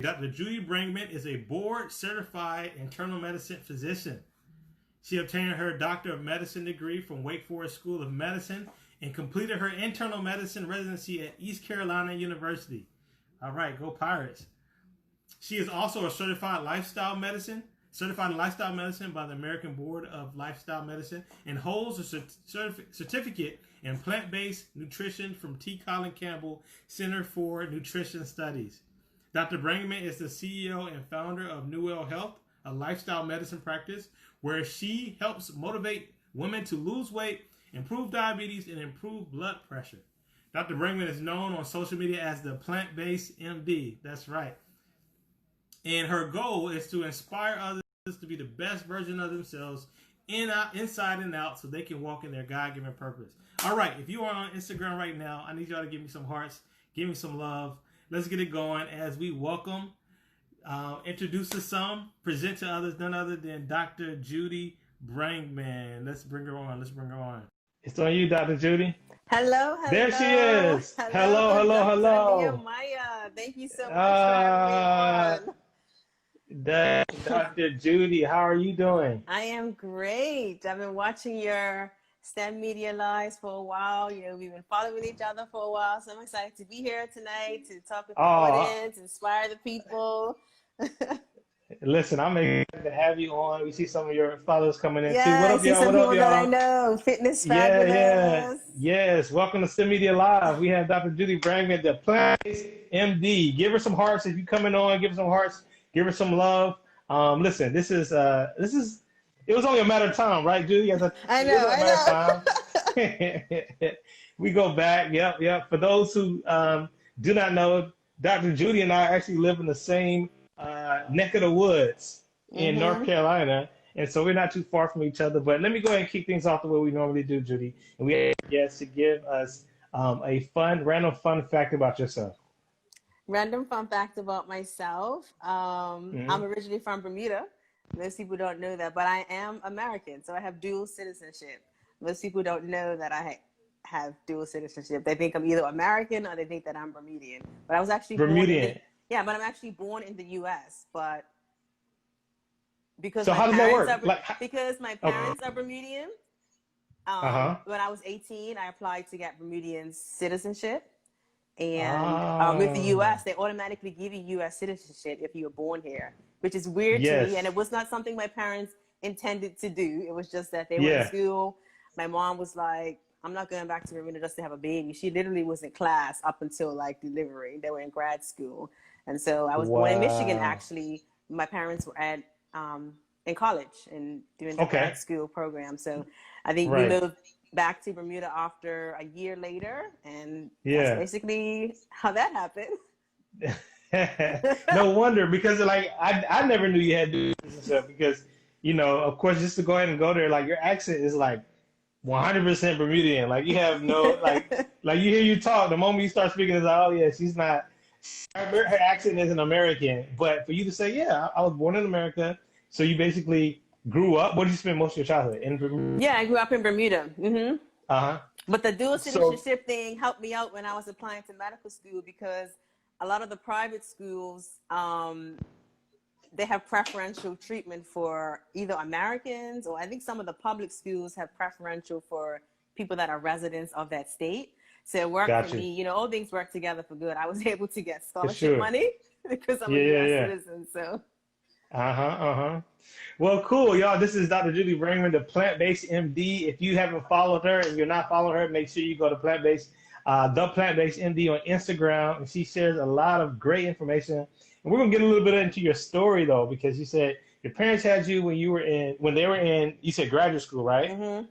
Dr. Judy Brangman is a board-certified internal medicine physician. She obtained her Doctor of Medicine degree from Wake Forest School of Medicine and completed her internal medicine residency at East Carolina University. All right, go Pirates. She is also a certified in lifestyle medicine by the American Board of Lifestyle Medicine, and holds a certificate in plant-based nutrition from Colin Campbell Center for Nutrition Studies. Dr. Brangman is the CEO and founder of Newell Health, a lifestyle medicine practice where she helps motivate women to lose weight, improve diabetes, and improve blood pressure. Dr. Brangman is known on social media as the plant-based MD. That's right. And her goal is to inspire others to be the best version of themselves inside and out so they can walk in their God-given purpose. All right, if you are on Instagram right now, I need y'all to give me some hearts, give me some love. Let's get it going as we welcome, introduce to some, present to others, none other than Dr. Judy Brangman. Let's bring her on. It's on you, Dr. Judy. Hello. There she is. Hello. Maya. Thank you so much for having me on. Dr. Judy, how are you doing? I am great. I've been watching your STEMedia lives for a while. You know, we've been following each other for a while, so I'm excited to be here tonight to talk with the audience, inspire the people. Listen, I'm excited to have you on. We see some of your followers coming in too. What up, y'all? What up, y'all? That I know. Fitness fabulous. Yes. Welcome to STEMedia Live. We have Dr. Judy Brangman, the plant-based MD. Give her some hearts if you're coming on. Give her some hearts. Give her some love. Listen, this is. It was only a matter of time, right, Judy? I know. We go back. Yep. For those who do not know, Dr. Judy and I actually live in the same neck of the woods in North Carolina, and so we're not too far from each other. But let me go ahead and kick things off the way we normally do, Judy. And we ask guests to give us a random fun fact about yourself. Random fun fact about myself. I'm originally from Bermuda. Most people don't know that, but I am American, so I have dual citizenship. Most people don't know that I have dual citizenship. They think I'm either American or they think that I'm Bermudian. But I was actually Bermudian. but I'm actually born in the U.S. But because so how does that work? Because my parents are Bermudian. When I was 18, I applied to get Bermudian citizenship. And with the U.S., they automatically give you U.S. citizenship if you were born here, which is weird to me. And it was not something my parents intended to do. It was just that they were in school. My mom was like, I'm not going back to Bermuda just to have a baby. She literally was in class up until like delivery. They were in grad school. And so I was born in Michigan, actually. My parents were at in college and doing the grad school program. So I think we moved back to Bermuda after a year later, and that's basically how that happened. No wonder, because like I never knew you had to do this and stuff, because you know, of course, just to go ahead and go there, like your accent is like 100% Bermudian. Like you have no like you hear you talk, the moment you start speaking, it's like, oh yeah, she's not. Her accent isn't American, but for you to say, yeah, I was born in America, so you basically grew up. What did you spend most of your childhood in Bermuda? Yeah, I grew up in Bermuda. But the dual citizenship thing helped me out when I was applying to medical school, because a lot of the private schools, they have preferential treatment for either Americans, or I think some of the public schools have preferential for people that are residents of that state. So it worked for me. You know, all things work together for good. I was able to get scholarship money because I'm a U.S. citizen. So. Well, cool, y'all. This is Dr. Judy Brangman, the plant-based MD. If you haven't followed her and you're not following her, make sure you go to the plant-based MD on Instagram, and she shares a lot of great information. And we're gonna get a little bit into your story though, because you said your parents had you when they were in, you said graduate school, right?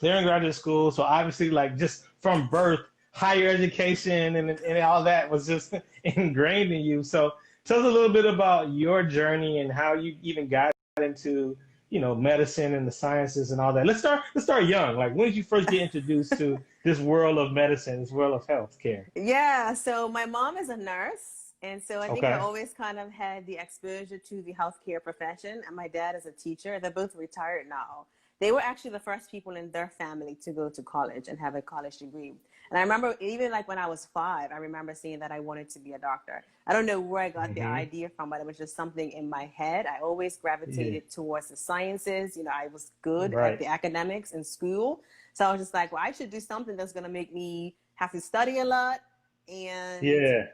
They're in graduate school, so obviously, like, just from birth, higher education and all that was just ingrained in you. So tell us a little bit about your journey and how you even got into, you know, medicine and the sciences and all that. Let's start young. Like, when did you first get introduced to this world of medicine, this world of healthcare? Yeah, so my mom is a nurse, and so I think I always kind of had the exposure to the healthcare profession. And my dad is a teacher. They're both retired now. they were actually the first people in their family to go to college and have a college degree. And I remember even like when I was 5, I remember saying that I wanted to be a doctor. I don't know where I got the idea from, but it was just something in my head. I always gravitated towards the sciences. You know, I was good at the academics in school. So I was just like, well, I should do something that's going to make me have to study a lot. And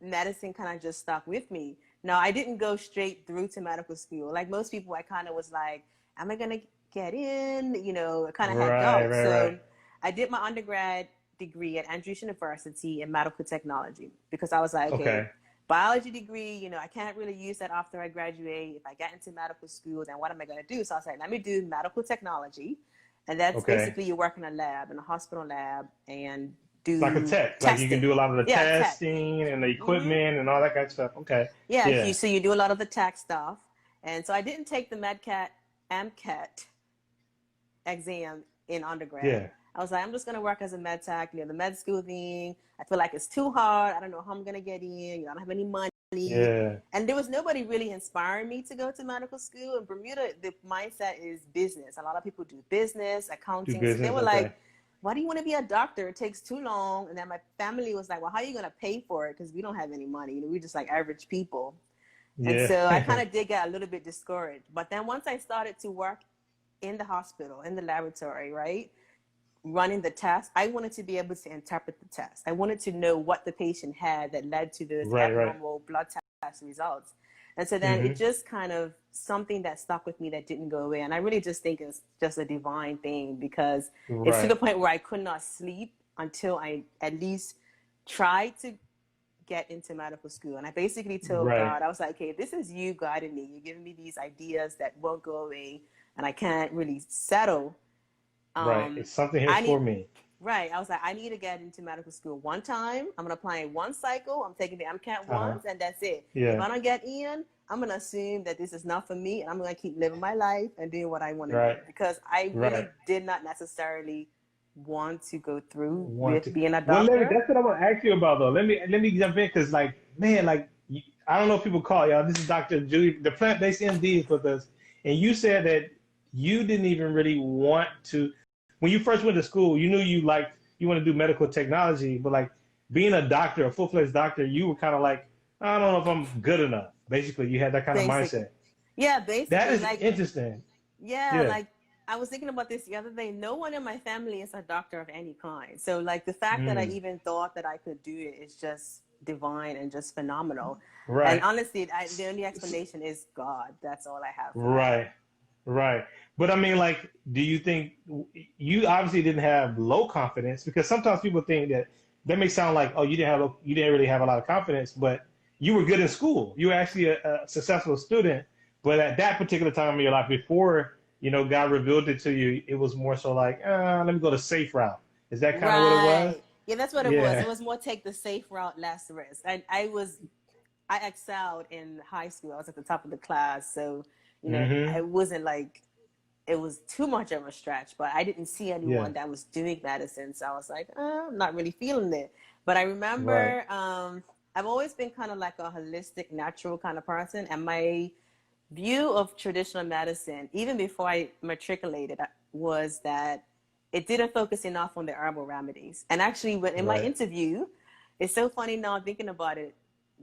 medicine kind of just stuck with me. No, I didn't go straight through to medical school. Like most people, I kind of was like, am I going to get in? You know, I kind of had doubts. So I did my undergrad degree at Andrews University in medical technology because I was like, okay, biology degree, you know, I can't really use that after I graduate. If I get into medical school, then what am I going to do? So I was like, let me do medical technology. And that's basically you work in a lab, in a hospital lab, and do like a tech. Testing. Like you can do a lot of the testing and the equipment and all that kind of stuff. Okay. Yeah. So you do a lot of the tech stuff. And so I didn't take the MCAT exam in undergrad. Yeah. I was like, I'm just going to work as a med tech, you know, the med school thing. I feel like it's too hard. I don't know how I'm going to get in. You know, I don't have any money. Yeah. And there was nobody really inspiring me to go to medical school. In Bermuda, the mindset is business. A lot of people do business, accounting. So they were like, why do you want to be a doctor? It takes too long. And then my family was like, well, how are you going to pay for it? Because we don't have any money. You know, we're just like average people. And so I kind of did get a little bit discouraged. But then once I started to work in the hospital, in the laboratory, right, running the test, I wanted to be able to interpret the test. I wanted to know what the patient had that led to those abnormal blood test results. And so then it just kind of something that stuck with me that didn't go away. And I really just think it's just a divine thing because it's to the point where I could not sleep until I at least tried to get into medical school. And I basically told God, I was like, okay, this is you guiding me. You're giving me these ideas that won't go away and I can't really settle. It's something here for me. Right. I was like, I need to get into medical school one time. I'm going to apply in one cycle. I'm taking the MCAT once, and that's it. If I don't get in, I'm going to assume that this is not for me, and I'm going to keep living my life and doing what I want to do. Because I really did not necessarily want to go through with being a doctor. Well, that's what I want to ask you about, though. Let me jump in, because, like, man, like, I don't know if people call y'all. This is Dr. Judy, the plant-based MD is with us. And you said that you didn't even really want to. When you first went to school, you knew you want to do medical technology, but like being a doctor, a full-fledged doctor, you were kind of like, I don't know if I'm good enough. Basically, you had that kind of mindset. Yeah, basically. That is interesting. Yeah, like I was thinking about this the other day. No one in my family is a doctor of any kind. So like the fact that I even thought that I could do it is just divine and just phenomenal. Right. And honestly, the only explanation is God. That's all I have. Right. But I mean, like, do you think you obviously didn't have low confidence? Because sometimes people think that may sound like, oh, you didn't really have a lot of confidence, but you were good in school. You were actually a successful student. But at that particular time in your life, before, you know, God revealed it to you, it was more so like, let me go the safe route. Is that kind of what it was? Yeah, that's what it was. It was more take the safe route, less risk. I excelled in high school. I was at the top of the class. So, you know, I wasn't like, it was too much of a stretch, but I didn't see anyone that was doing medicine. So I was like, I'm not really feeling it. But I remember I've always been kind of like a holistic, natural kind of person. And my view of traditional medicine, even before I matriculated, was that it didn't focus enough on the herbal remedies. And actually, in my interview, it's so funny now thinking about it.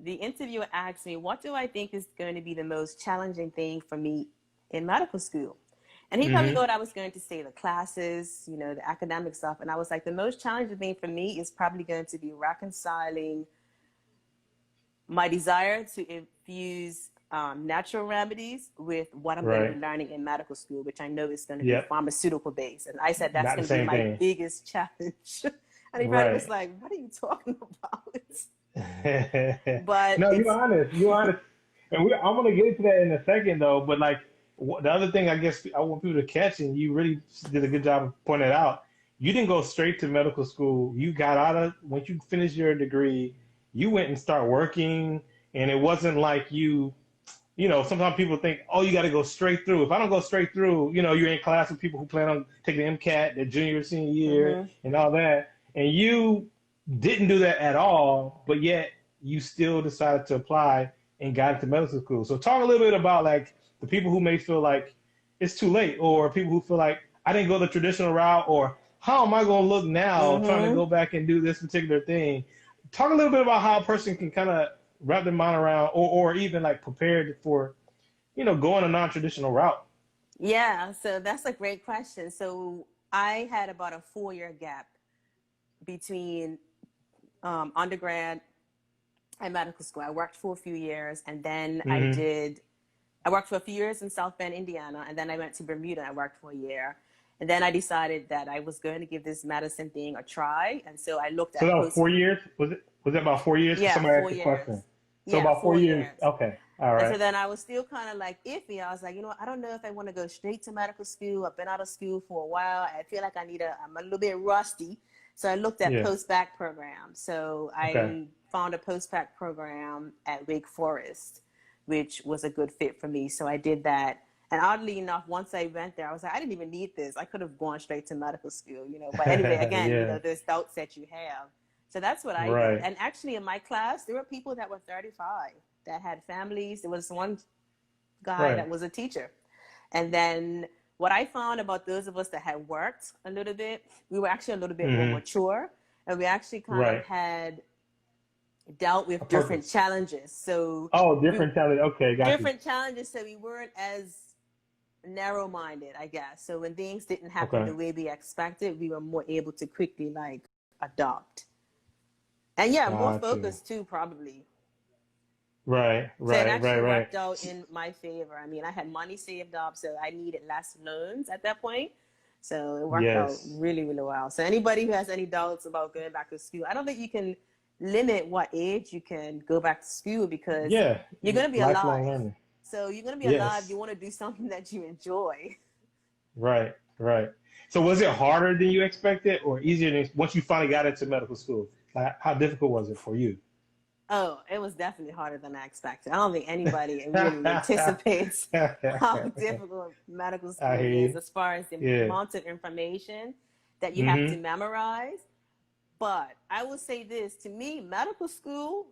The interviewer asked me, what do I think is going to be the most challenging thing for me in medical school? And he probably thought I was going to say the classes, you know, the academic stuff. And I was like, the most challenging thing for me is probably going to be reconciling my desire to infuse natural remedies with what I'm going to be learning in medical school, which I know is going to be pharmaceutical based. And I said, that's going to be my biggest challenge. And he probably was like, what are you talking about? But no, you're honest. And I'm going to get into that in a second, though. But like, the other thing I guess I want people to catch, and you really did a good job of pointing it out, you didn't go straight to medical school. You got once you finished your degree, you went and started working, and it wasn't like you know, sometimes people think, oh, you got to go straight through. If I don't go straight through, you know, you're in class with people who plan on taking the MCAT, their junior or senior year and all that, and you didn't do that at all, but yet you still decided to apply and got into medical school. So talk a little bit about like the people who may feel like it's too late, or people who feel like I didn't go the traditional route, or how am I going to look now trying to go back and do this particular thing? Talk a little bit about how a person can kind of wrap their mind around, or even like prepared for, going a non-traditional route. Yeah, so that's a great question. So I had about a 4-year gap between undergrad and medical school. I worked for a few years, and then I worked for a few years in South Bend, Indiana, and then I went to Bermuda. I worked for a year. And then I decided that I was going to give this medicine thing a try. And so I looked So at that was 4 years? Was it about 4 years? Yeah, Somebody 4 asked a years. question. So Yeah, about 4 4 years. years. Okay. All And right. so then I was still kind of like iffy. I was like, I don't know if I want to go straight to medical school. I've been out of school for a while. I feel like I'm a little bit rusty. So I looked at Yeah. post-bac programs. So Okay. I found a post-bac program at Wake Forest, which was a good fit for me. So I did that. And oddly enough, once I went there, I was like, I didn't even need this. I could have gone straight to medical school, But anyway, again, Yeah. those doubts that you have. So that's what I did. Right. And actually in my class, there were people that were 35 that had families. There was one guy that was a teacher. And then what I found about those of us that had worked a little bit, we were actually a little bit more mature. And we actually kind of had dealt with different challenges. So different challenges. Okay, got different challenges. So we weren't as narrow-minded, I guess. So when things didn't happen the way we expected, we were more able to quickly like adopt. And more focused too, probably. Right. So it actually worked out in my favor. I mean, I had money saved up, so I needed less loans at that point. So it worked out really, really well. So anybody who has any doubts about going back to school, I don't think you can limit what age you can go back to school, because you're going to be alive. Learning. So you're going to be alive. You want to do something that you enjoy. Right. So was it harder than you expected, or easier than once you finally got into medical school? Like, how difficult was it for you? Oh, it was definitely harder than I expected. I don't think anybody really anticipates how difficult medical school is as far as the amount of information that you have to memorize. But I will say this, to me, medical school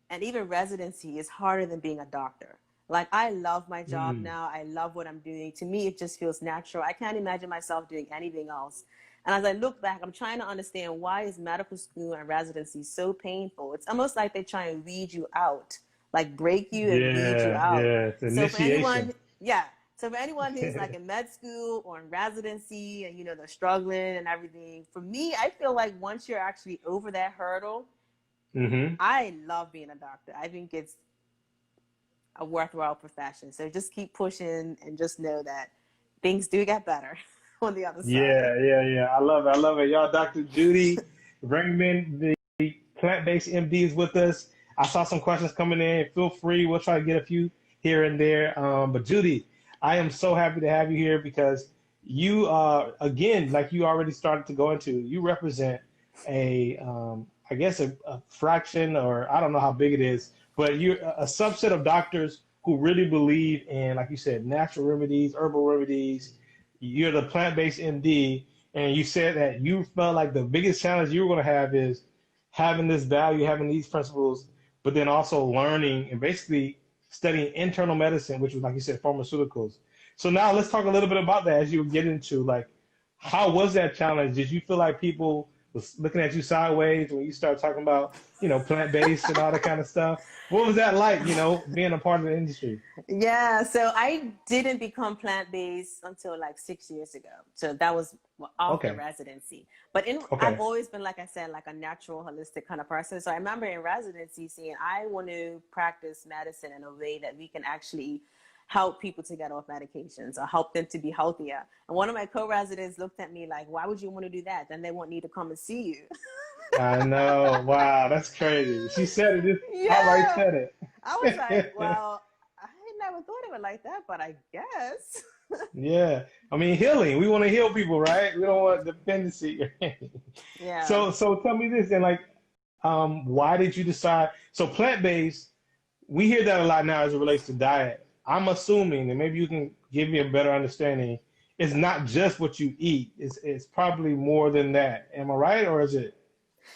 and even residency is harder than being a doctor. Like, I love my job now. I love what I'm doing. To me, it just feels natural. I can't imagine myself doing anything else. And as I look back, I'm trying to understand, why is medical school and residency so painful? It's almost like they try and weed you out, like break you and weed you out. It's initiation. So for anyone who's like in med school or in residency and, they're struggling and everything, for me, I feel like once you're actually over that hurdle, I love being a doctor. I think it's a worthwhile profession. So just keep pushing and just know that things do get better on the other side. Yeah. I love it. Y'all, Dr. Judy Brangman, the plant-based MD, is with us. I saw some questions coming in. Feel free. We'll try to get a few here and there. But Judy, I am so happy to have you here, because you, again, like you already started to go into, you represent a fraction, or I don't know how big it is, but you're a subset of doctors who really believe in, like you said, natural remedies, herbal remedies. You're the plant-based MD, and you said that you felt like the biggest challenge you were going to have is having this value, having these principles, but then also learning and basically studying internal medicine, which was, like you said, pharmaceuticals. So now let's talk a little bit about that as you get into, like, how was that challenge? Did you feel like people was looking at you sideways when you started talking about, plant-based and all that kind of stuff? What was that like, being a part of the industry? Yeah, so I didn't become plant-based until like 6 years ago. So that was after residency. But I've always been, like I said, like a natural, holistic kind of person. So I remember in residency saying, I want to practice medicine in a way that we can actually help people to get off medications or help them to be healthier. And one of my co-residents looked at me like, why would you want to do that? Then they won't need to come and see you. I know. Wow, that's crazy. She said it. Outright said it. I was like, well, I never thought of it like that, but I guess. Yeah. I mean, healing. We want to heal people, right? We don't want dependency. Yeah. So tell me this, and like, why did you decide? So plant-based, we hear that a lot now as it relates to diet. I'm assuming, and maybe you can give me a better understanding, it's not just what you eat. It's probably more than that. Am I right, or is it?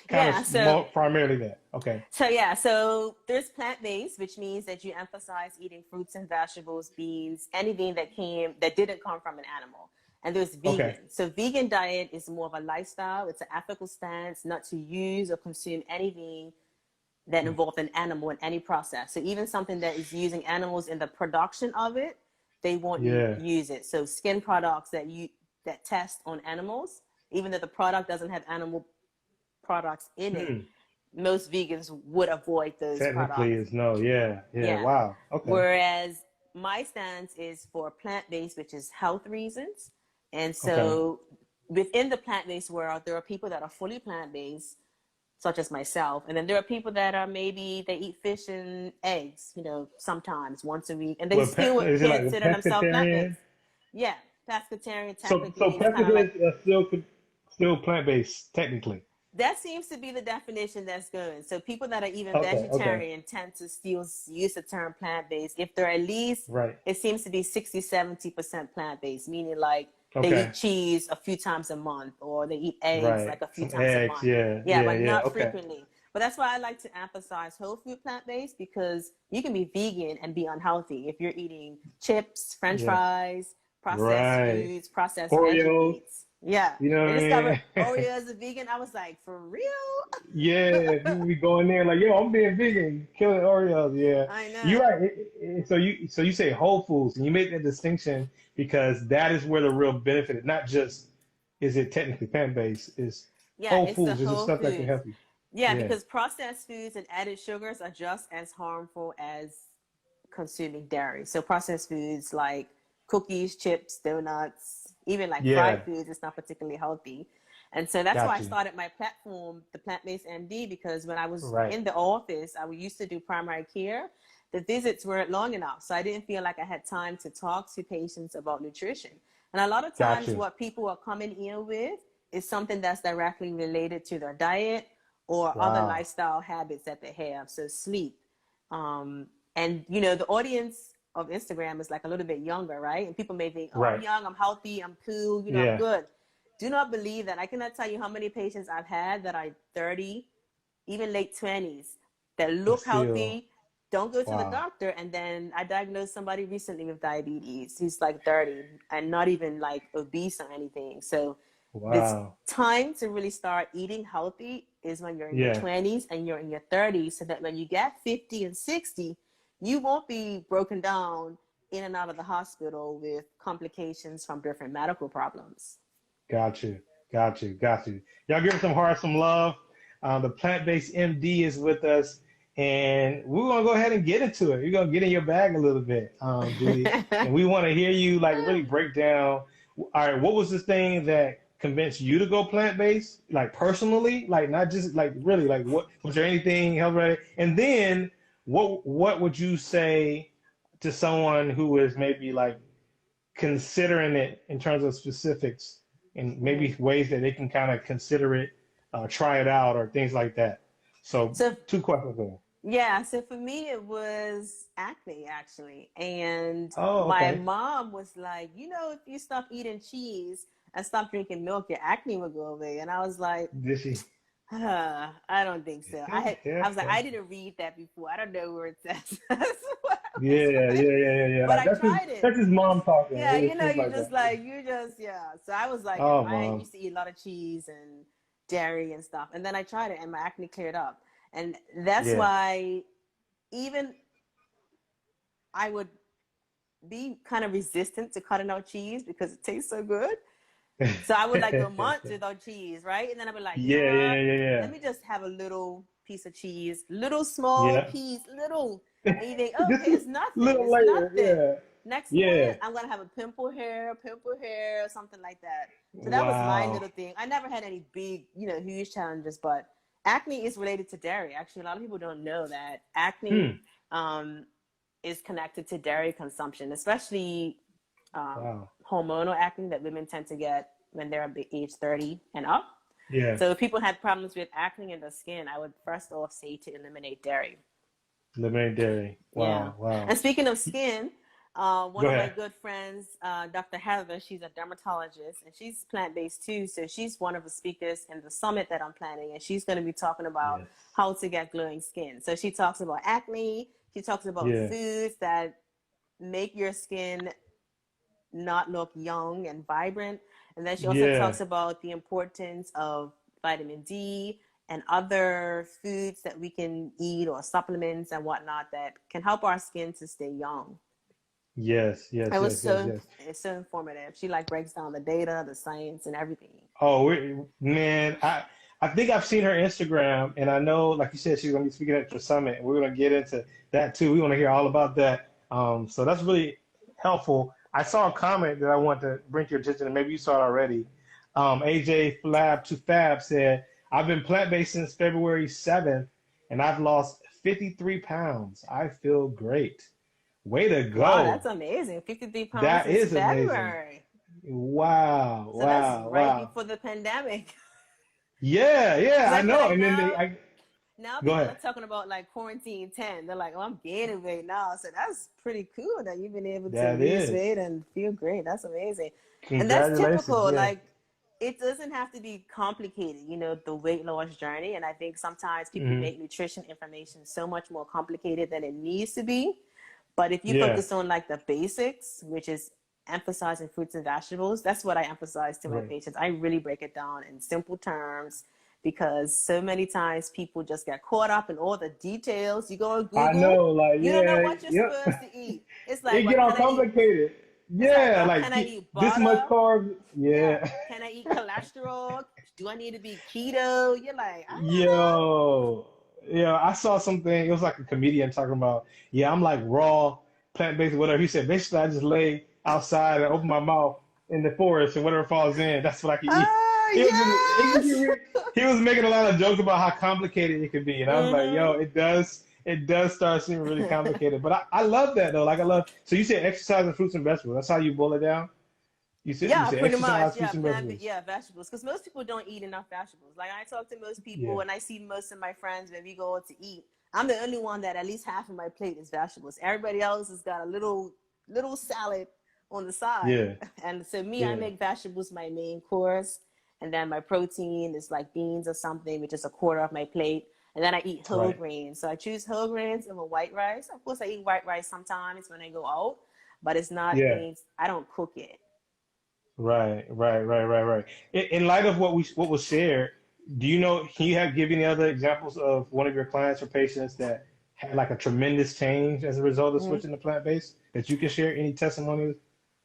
Kind Yeah. of more primarily that. Okay. So there's plant-based, which means that you emphasize eating fruits and vegetables, beans, anything that didn't come from an animal. And there's Okay. vegan. So vegan diet is more of a lifestyle. It's an ethical stance not to use or consume anything that involved an animal in any process. So even something that is using animals in the production of it, they won't use it. So skin products that test on animals, even though the product doesn't have animal products in it, most vegans would avoid those Technically products. is no. Yeah. Wow. Okay. Whereas my stance is for plant-based, which is health reasons. And so within the plant-based world, there are people that are fully plant-based, such as myself. And then there are people that are maybe they eat fish and eggs, sometimes once a week. And they still would consider themselves plant-based. Yeah, pescatarian technically. So pescatarian is still plant-based, technically. That seems to be the definition that's good. So people that are even vegetarian tend to still use the term plant-based. If they're at least, it seems to be 60-70% plant-based, meaning like they eat cheese a few times a month, or they eat eggs like a few times a month. But not frequently. But that's why I like to emphasize whole food plant-based, because you can be vegan and be unhealthy if you're eating chips, French fries, processed foods, processed Oreos. meats. Yeah. You know what I discovered Oreo as a vegan. I was like, for real? Yeah, people be going there like, yo, I'm being vegan, killing Oreos. Yeah, I know. You're right. So you say whole foods, and you make that distinction because that is where the real benefit is. Not just is it technically plant-based, is whole foods. Is the stuff that can help you. Yeah, because processed foods and added sugars are just as harmful as consuming dairy. So processed foods like cookies, chips, donuts, even like fried foods, it's not particularly healthy. And so that's why I started my platform, the Plant-Based MD, because when I was in the office, I used to do primary care. The visits weren't long enough. So I didn't feel like I had time to talk to patients about nutrition. And a lot of times what people are coming in with is something that's directly related to their diet or other lifestyle habits that they have. So sleep. And, the audience of Instagram is like a little bit younger, right? And people may think, oh, I'm young, I'm healthy, I'm cool, I'm good. Do not believe that. I cannot tell you how many patients I've had that are 30, even late 20s, that look healthy, don't go to the doctor. And then I diagnosed somebody recently with diabetes. He's like 30 and not even like obese or anything. So it's time to really start eating healthy is when you're in your 20s and you're in your 30s, so that when you get 50 and 60, you won't be broken down in and out of the hospital with complications from different medical problems. Got you. Y'all give some love. The Plant-Based MD is with us, and we're going to go ahead and get into it. We're going to get in your bag a little bit, Judy, and we want to hear you like really break down. All right, what was this thing that convinced you to go plant-based, like personally, like not just like really, like what was there anything health related? And then what would you say to someone who is maybe like considering it in terms of specifics and maybe ways that they can kind of consider it, try it out or things like that? So 2 questions there. Yeah, so for me it was acne actually. And my mom was like, if you stop eating cheese and stop drinking milk, your acne will go away. And I was like, did she? I don't think so. I was like, I didn't read that before. I don't know where it says. Yeah. But I tried it. That's his mom talking. Yeah, So I was like, I used to eat a lot of cheese and dairy and stuff. And then I tried it and my acne cleared up. And that's why even I would be kind of resistant to cutting out cheese because it tastes so good. So I would like go months without cheese, right? And then I'd be like, yeah. Let me just have a little piece of cheese, little small piece, little. And you think, okay, it's nothing. Little it's later, nothing. Next month, I'm gonna have a pimple hair, or something like that. So that was my little thing. I never had any big, huge challenges, but acne is related to dairy. Actually, a lot of people don't know that acne is connected to dairy consumption, especially hormonal acne that women tend to get when they're age 30 and up. Yeah. So if people had problems with acne in the skin, I would first off say to eliminate dairy. Eliminate dairy. Wow. And speaking of skin, One Go of my ahead. good friends, Dr. Heather, she's a dermatologist and she's plant-based too. So she's one of the speakers in the summit that I'm planning, and she's going to be talking about Yes. how to get glowing skin. So she talks about acne. She talks about Yeah. foods that make your skin not look young and vibrant. And then she also Yeah. talks about the importance of vitamin D and other foods that we can eat or supplements and whatnot that can help our skin to stay young. Yes. Yes. It was Yes. Yes. so Yes. it's so informative. She like breaks down the data, the science, and everything. Oh, man, I think I've seen her Instagram, and I know, like you said, she's going to be speaking at your summit, and we're going to get into that too. We want to hear all about that. So that's really helpful. I saw a comment that I want to bring to your attention, and maybe you saw it already. AJ Flab to Fab said, "I've been plant-based since February 7th, and I've lost 53 pounds. I feel great. Way to Wow, go. that's amazing. 53 pounds That since is amazing. February. Wow, So that's wow, right wow. before the pandemic. Yeah, yeah, Because I I feel know. like And then now go people are ahead. talking about like quarantine 10. They're like, oh, I'm gaining weight now. So that's pretty cool that you've been able to That lose is. weight and feel great. That's amazing. And that's Congratulations. typical. Yeah. Like, it doesn't have to be complicated, the weight loss journey. And I think sometimes people Hmm. make nutrition information so much more complicated than it needs to be. But if you Yeah. focus on like the basics, which is emphasizing fruits and vegetables, that's what I emphasize to my Right. patients. I really break it down in simple terms because so many times people just get caught up in all the details. You go on I Google, know, like, you don't know yeah, what you're supposed yep. to eat. It's like, It well, get all can I eat? complicated. It's like, Yeah, well, like can I eat this much butter? carbs. Yeah. Yeah. Can I eat cholesterol? Do I need to be keto? You're like, I don't know. Yo, yeah, I saw something. It was like a comedian talking about, yeah, I'm like raw, plant-based, whatever. He said, basically, I just lay outside and open my mouth in the forest and whatever falls in, that's what I can eat. Oh, It yes. he was making a lot of jokes about how complicated it could be. And I was like, yo, Mm-hmm. it does start seeming really complicated. But I love that though. Like I love, so you said exercise and fruits and vegetables. That's how you boil it down? You Yeah, said pretty much. exercise, Yeah, fruits and vegetables. yeah, vegetables. Because most people don't eat enough vegetables. Like I talk to most people, Yeah. and I see most of my friends when we go out to eat. I'm the only one that at least half of my plate is vegetables. Everybody else has got a little salad on the side. Yeah. And so me, I Yeah. make vegetables my main course, and then my protein is like beans or something, which is a quarter of my plate. And then I eat whole Right. grains. So I choose whole grains over white rice. Of course, I eat white rice sometimes when I go out, but it's not Yeah. means I don't cook it. Right, right, right, right, right. In light of what was shared, do you know, can you give any other examples of one of your clients or patients that had like a tremendous change as a result of Mm-hmm. switching to plant-based that you can share? Any testimonies?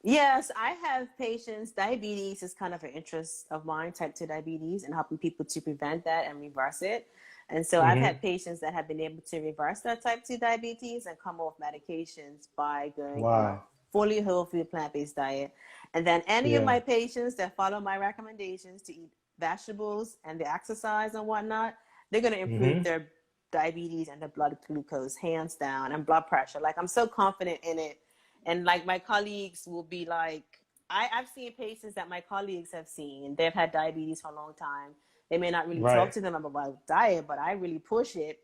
Yes, I have patients. Diabetes is kind of an interest of mine, type 2 diabetes, and helping people to prevent that and reverse it. And so I've Hmm. had patients that have been able to reverse their type 2 diabetes and come off medications by going on a Wow. fully whole food plant based diet. And then any of Yeah. my patients that follow my recommendations to eat vegetables and the exercise and whatnot, they're going to improve Hmm. their diabetes and their blood glucose hands down and blood pressure. Like I'm so confident in it, and like my colleagues will be like, I've seen patients that my colleagues have seen. They've had diabetes for a long time. They may not really talk Right. to them about diet, but I really push it,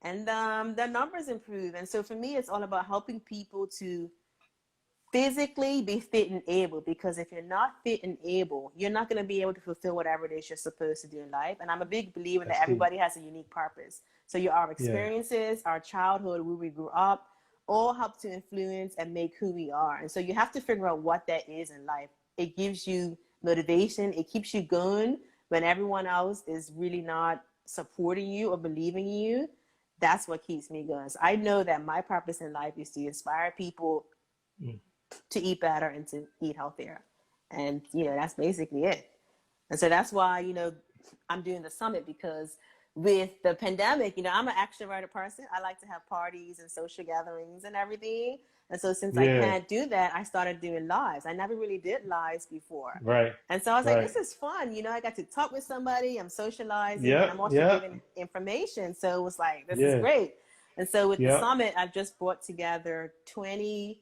and their numbers improve. And so for me, it's all about helping people to physically be fit and able, because if you're not fit and able, you're not going to be able to fulfill whatever it is you're supposed to do in life. And I'm a big believer that That's key. everybody has a unique purpose. So our Yeah. experiences, our childhood, where we grew up, all help to influence and make who we are. And so you have to figure out what that is in life. It gives you motivation, it keeps you going when everyone else is really not supporting you or believing in you. That's what keeps me going. So I know that my purpose in life is to inspire people Mm. to eat better and to eat healthier. And, that's basically it. And so that's why, I'm doing the summit, because with the pandemic, I'm an extroverted person. I like to have parties and social gatherings and everything. And so since I Yeah. can't do that, I started doing lives. I never really did lives before. Right. And so I was like, Right. this is fun. I got to talk with somebody, I'm socializing, and I'm Yep. also Yep. giving information. So it was like, this is Yeah. great. And so with the Yep. summit, I've just brought together 20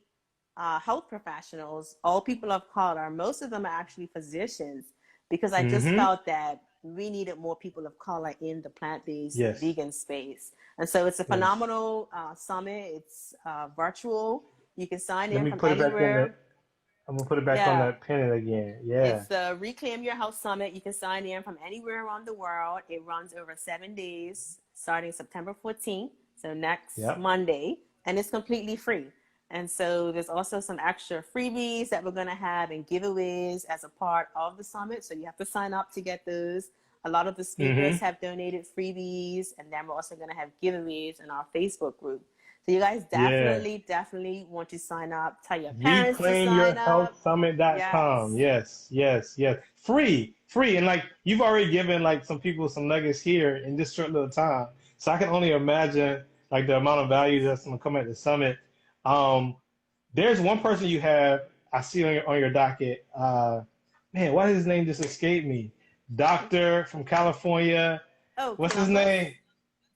health professionals, all people of color. Most of them are actually physicians, because I just Hmm. felt that we needed more people of color in the plant-based Yes. vegan space. And so it's a Yes. phenomenal summit. It's virtual. You can sign Let in me from put it back in anywhere. that. I'm gonna put it back on Yeah. that pin again. Yeah. It's the Reclaim Your Health Summit. You can sign in from anywhere around the world. It runs over 7 days, starting September 14th, so next Yep. Monday, and it's completely free. And so there's also some extra freebies that we're going to have and giveaways as a part of the summit. So you have to sign up to get those. A lot of the speakers Mm-hmm. have donated freebies, and then we're also going to have giveaways in our Facebook group. So you guys Yeah. definitely want to sign up. Tell your parents to sign up. ReclaimYourHealthSummit.com. Yes. Yes, yes, yes. Free, free. And like you've already given like some people some nuggets here in this short little time. So I can only imagine like the amount of value that's gonna come at the summit. Um, there's one person you have I see on your docket. Man, why did his name just escape me? Doctor from California. Oh, What's his Columbus. name?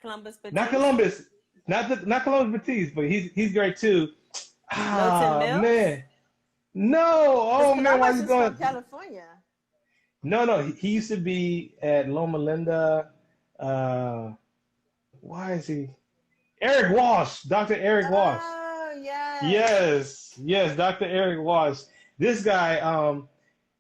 Columbus Not Batiste. Columbus. Not Columbus Batiste, but he's great too. Milton Ah Mills. man. No. Because Oh man, why is Columbus he is from going? California. No. He used to be at Loma Linda. Uh, why is he? Eric Walsh, Dr. Eric Walsh. Oh, yes. Yes, Dr. Eric Walsh. This guy,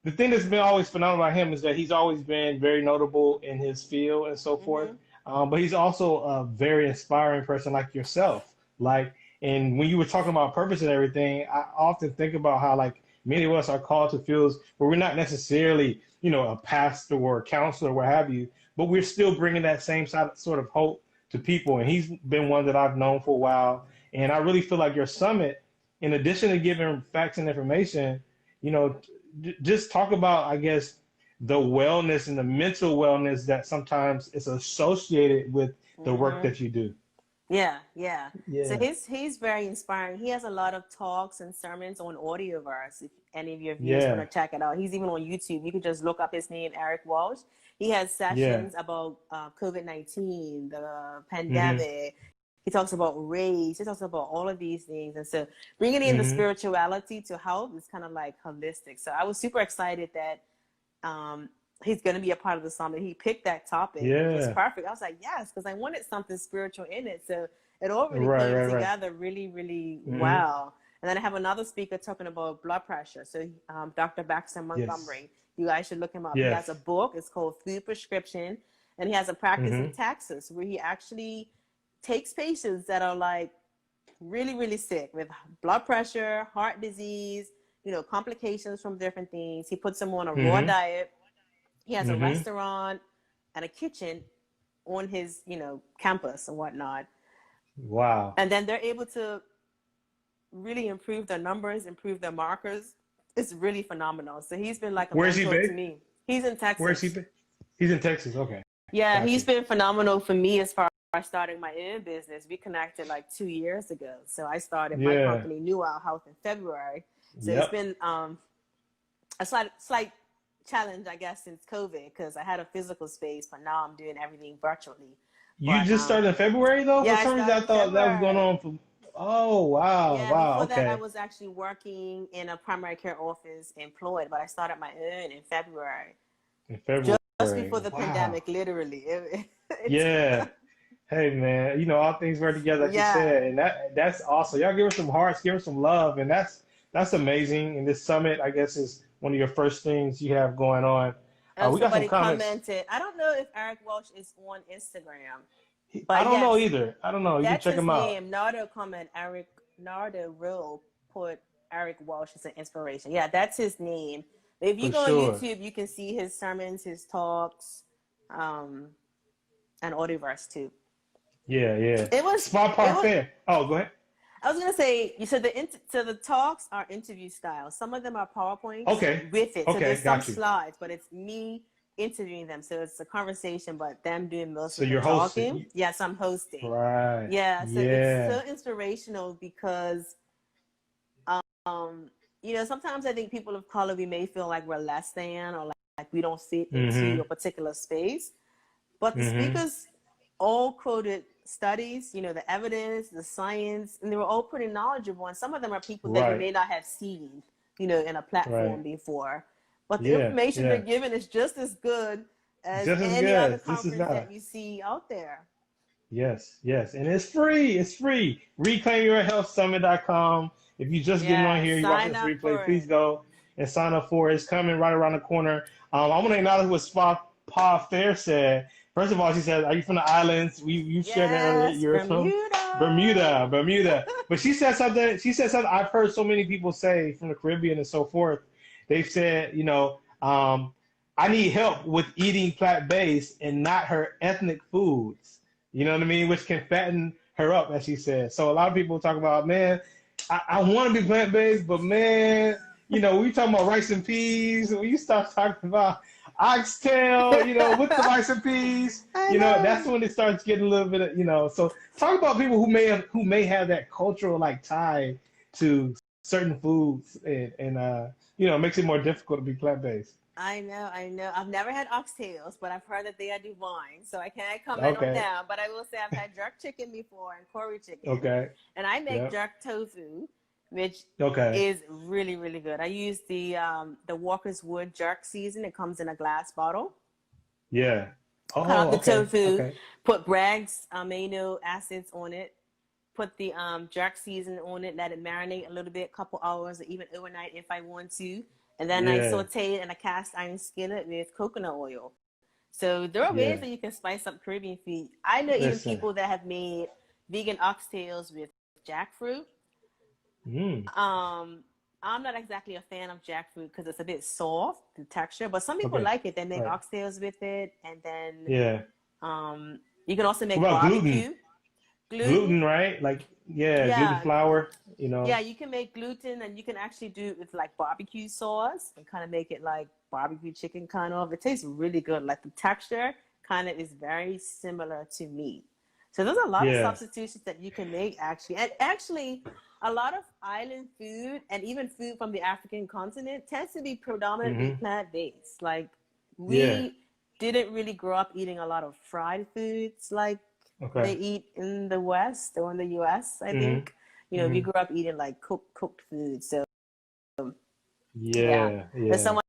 the thing that's been always phenomenal about him is that he's always been very notable in his field and so forth. Mm-hmm. But he's also a very inspiring person like yourself. Like, and when you were talking about purpose and everything, I often think about how like many of us are called to fields where we're not necessarily, a pastor or a counselor or what have you, but we're still bringing that same sort of hope to people. And he's been one that I've known for a while. And I really feel like your summit, in addition to giving facts and information, just talk about, I guess, the wellness and the mental wellness that sometimes is associated with the work Mm-hmm. that you do. Yeah. So Yeah. he's very inspiring. He has a lot of talks and sermons on Audioverse. If any of your viewers want Yeah. to check it out, he's even on YouTube. You can just look up his name, Eric Walsh. He has Yeah. sessions about COVID-19, the Hmm. pandemic. He talks about race. He talks about all of these things. And so bringing in the Hmm. spirituality to help is kind of like holistic. So I was super excited that he's going to be a part of the summit. He picked that topic. It was Yeah. perfect. I was like, yes, because I wanted something spiritual in it. So it all really Right, came right, right. together really, really Hmm. well. And then I have another speaker talking about blood pressure. So Dr. Baxter Yes. Montgomery, you guys should look him up. He has a Yes. book. It's called Food Prescription. And he has a practice in Hmm. Texas where he actually takes patients that are like really, really sick with blood pressure, heart disease, complications from different things. He puts them on a raw Hmm. diet. He has a Hmm. restaurant and a kitchen on his, campus and whatnot. Wow. And then they're able to really improve their numbers, improve their markers. It's really phenomenal. So he's been like a Where is he mentor to based? me. He's in Where is he Texas. based? He's in Texas. Okay. Yeah, he's Gotcha. been phenomenal for me as far as starting my own business. We connected like 2 years ago. So I started my Yeah. company, Newell Health, in February. So it's Yep. been a slight challenge, I guess, since COVID, because I had a physical space, but now I'm doing everything virtually. You But just started in February though? yeah, For I some reason I started in thought that was going February. on for Oh wow, Yeah, wow, before that, I okay. was actually working in a primary care office employed, but I started my own in February, In just February. before the Wow. pandemic, literally. It's, Yeah. Hey man, all things work together like you yeah. said, and that's awesome. Y'all give her some hearts, give her some love, and that's amazing. And this summit, I guess, is one of your first things you have going on. And We got some somebody comments. commented, I don't know if Eric Welsh is on Instagram, I but don't know yes, either. I don't know. You can that's check his him out name. Nardo will put Eric Welsh as an inspiration. Yeah, that's his name. If you for go on sure. YouTube, you can see his sermons, his talks, and Audioverse too. Yeah, yeah. It was, Smart it was, parfait. Oh, go ahead. I was gonna say, you said the talks are interview style. Some of them are PowerPoints Okay. with it. So Okay, there's some got you. slides, but it's me interviewing them. So it's a conversation, but them doing most So of the you're talking. hosting. Yes, I'm hosting. Right. Yeah, so it's Yeah. so inspirational because sometimes I think people of color, we may feel like we're less than, or like we don't fit into Mm-hmm. a particular space. But the Mm-hmm. speakers all quoted studies, the evidence, the science, and they were all pretty knowledgeable. And some of them are people that you Right. may not have seen, in a platform Right. before. But the Yeah. information they're Yeah. giving is just as good as Just as any other good. This is conference not. that you see out there. Yes, yes. And it's free. It's free. ReclaimYourHealthSummit.com. If you just getting on Yeah, here, you watching sign this up replay, for please it. go and sign up for it. It's coming right around the corner. I want to acknowledge what Pa Fair said. First of all, she said, "Are you from the islands?" You shared that earlier. Yes, You're from Bermuda. Bermuda. But she said something. She said something I've heard so many people say from the Caribbean and so forth. They've said, I need help with eating plant-based and not her ethnic foods. You know what I mean? Which can fatten her up, as she said. So a lot of people talk about, man, I want to be plant-based, but man, we talking about rice and peas. When you start talking about oxtail, with the rice and peas, I that's know. when it starts getting a little bit of. So talk about people who may have that cultural like tie to certain foods and makes it more difficult to be plant-based. I know, I know. I've never had oxtails, but I've heard that they are divine. So I can't comment on Okay. them. But I will say I've had jerk chicken before and curry chicken. Okay. And I make Yep. jerk tofu, which Okay. is really, really good. I use the Walker's Wood jerk season. It comes in a glass bottle. Yeah. Cut up Oh, the okay. tofu, Okay. put Bragg's amino acids on it, put the jerk season on it, let it marinate a little bit, couple hours, or even overnight if I want to. And then I Yeah. saute it in a cast iron skillet with coconut oil. So there are ways Yeah. that you can spice up Caribbean food. I know even Listen. people that have made vegan oxtails with jackfruit. Mm. I'm not exactly a fan of jackfruit because it's a bit soft, the texture, but some people Okay. like it. They make Right. oxtails with it, and then Yeah. you can also What make about gluten? barbecue. Gluten, Gluten, right? Like, yeah, gluten yeah, flour. yeah, you can make gluten, and you can actually do it with like barbecue sauce and kind of make it like barbecue chicken kind of. It tastes really good. Like the texture kind of is very similar to meat. So there's a lot of Yeah. substitutions that you can make actually. And actually a lot of island food and even food from the African continent tends to be predominantly Hmm. plant-based. Like Yeah. we didn't really grow up eating a lot of fried foods like they Okay. eat in the West or in the US, I Hmm. think. We Hmm. grew up eating like cooked food. So yeah. Yeah. There's Yeah. someone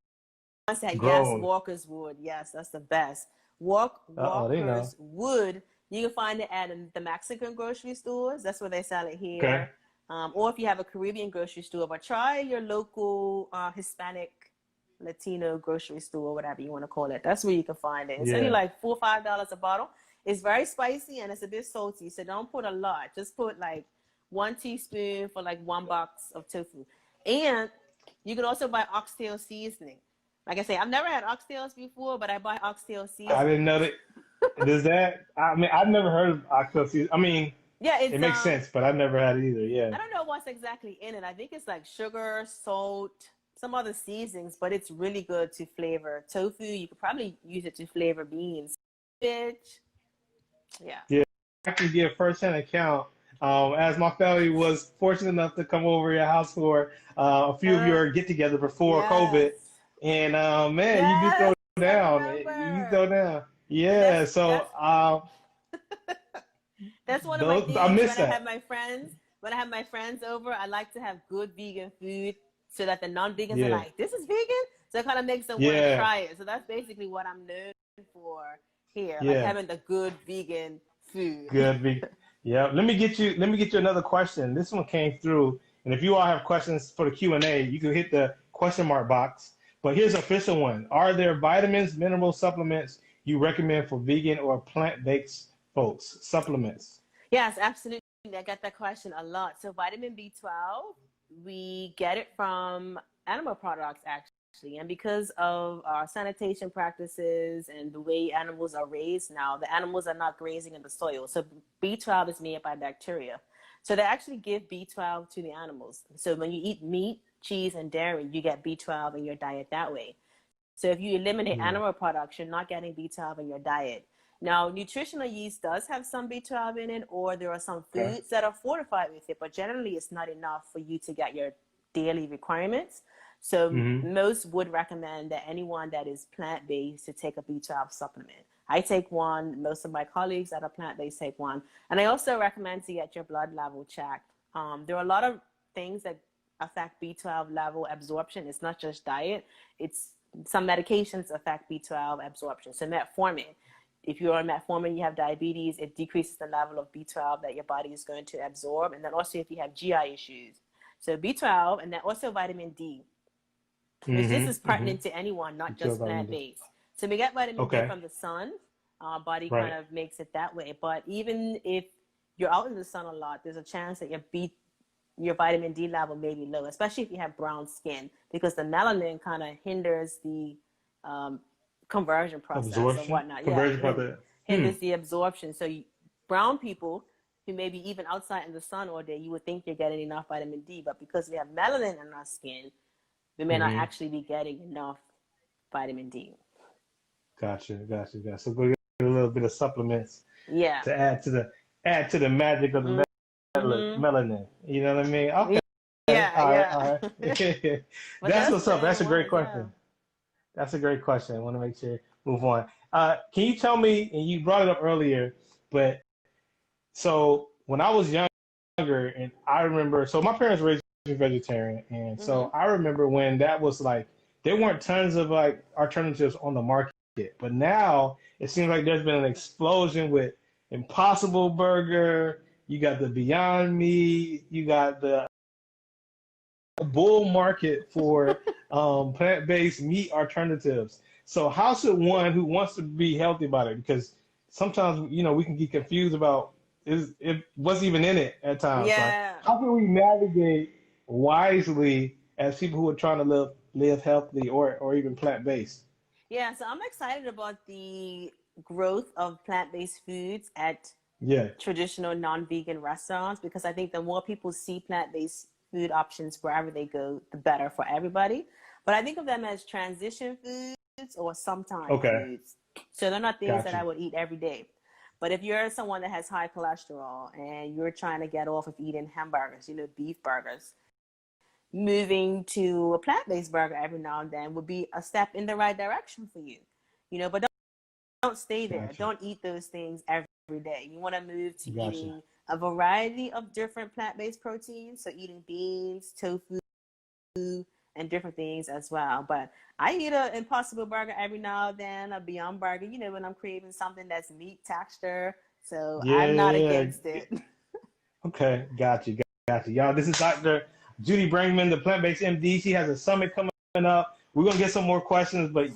said yes, Grown. Walker's Wood. Yes, that's the best. Uh-oh, they know. Walker's Wood. You can find it at the Mexican grocery stores. That's where they sell it Okay. here. Or if you have a Caribbean grocery store, but try your local Hispanic, Latino grocery store, whatever you want to call it. That's where you can find it. It's only Yeah. like $4 or $5 a bottle. It's very spicy and it's a bit salty, so don't put a lot. Just put like 1 teaspoon for like $1 of tofu. And you can also buy oxtail seasoning. Like I say, I've never had oxtails before, but I buy oxtail I didn't seasoning. know that. Does that? I mean, I've never heard of octopus. I mean, Yeah, it it's makes sense, but I've never had it either. Yeah. I don't know what's exactly in it. I think it's like sugar, salt, some other seasonings, but it's really good to flavor tofu. You could probably use it to flavor beans. Bitch. Yeah. Yeah. I can give firsthand account. As my family was fortunate enough to come over your house for a few of Uh, your get-together before yes. COVID, and man, you do throw Yes, I down. You remember. throw down. And Yeah. So that's one of my those I things miss that. when I have my friends over, I like to have good vegan food so that the non-vegans are Yeah. like, this is vegan? So it kind of makes them want to Yeah. try it. So that's basically what I'm known for here, like Yeah. having the good vegan food. Good. Yeah. Let me get you another question. This one came through, and if you all have questions for the Q&A, you can hit the question mark box. But here's an official one. Are there vitamins, mineral supplements you recommend for vegan or plant-based folks? Supplements. Yes, absolutely. I get that question a lot. So vitamin B12, we get it from animal products actually. And because of our sanitation practices and the way animals are raised now, the animals are not grazing in the soil. So B12 is made by bacteria. So they actually give B12 to the animals. So when you eat meat, cheese, and dairy, you get B12 in your diet that way. So if you eliminate Yeah. animal products, you're not getting B12 in your diet. Now, nutritional yeast does have some B12 in it, or there are some Okay. foods that are fortified with it, but generally it's not enough for you to get your daily requirements. So Hmm. most would recommend that anyone that is plant-based to take a B12 supplement. I take one. Most of my colleagues that are plant-based take one. And I also recommend to get your blood level checked. There are a lot of things that affect B12 level absorption. It's not just diet. It's some medications affect B12 absorption. So metformin, if you're on metformin, you have diabetes, it decreases the level of B12 that your body is going to absorb. And then also if you have GI issues. So B12, and then also vitamin D, which this is pertinent to anyone, not just plant-based. So we get vitamin D from the sun. Our body kind of makes it that way. But even if you're out in the sun a lot, there's a chance that your vitamin D level may be low, especially if you have brown skin, because the melanin kind of hinders the conversion process and whatnot. Hinders the absorption. So brown people who may be even outside in the sun all day, you would think you're getting enough vitamin D, but because we have melanin in our skin, we may not actually be getting enough vitamin D. Gotcha. So go get a little bit of supplements. Yeah. To add to the magic of the melanin. You know what I mean? Okay. Yeah. All right. That's what's up. That's a great question. That's a great question. I want to make sure move on. Can you tell me, and you brought it up earlier, but so when I was younger, and I remember, so my parents raised me vegetarian, and so I remember when that was like, there weren't tons of like alternatives on the market, but now it seems like there's been an explosion with Impossible Burger. You got the Beyond Meat. You got the bull market for plant-based meat alternatives. So how should one who wants to be healthy about it, because sometimes, you know, we can get confused about what's even in it at times. Yeah. Like, how can we navigate wisely as people who are trying to live healthy or even plant-based? Yeah, so I'm excited about the growth of plant-based foods at traditional non-vegan restaurants, because I think the more people see plant-based food options wherever they go, the better for everybody. But I think of them as transition foods or sometime foods. So they're not things that I would eat every day. But if you're someone that has high cholesterol and you're trying to get off of eating hamburgers, you know, beef burgers, moving to a plant-based burger every now and then would be a step in the right direction for you. You know, but don't stay there. Don't eat those things every day. You want to move to eating a variety of different plant-based proteins. So eating beans, tofu, and different things as well. But I eat an Impossible Burger every now and then, a Beyond Burger, you know, when I'm craving something that's meat texture. So I'm not against it. Okay, got you. Y'all, this is Dr. Judy Brangman, the plant-based MD. She has a summit coming up. We're going to get some more questions, but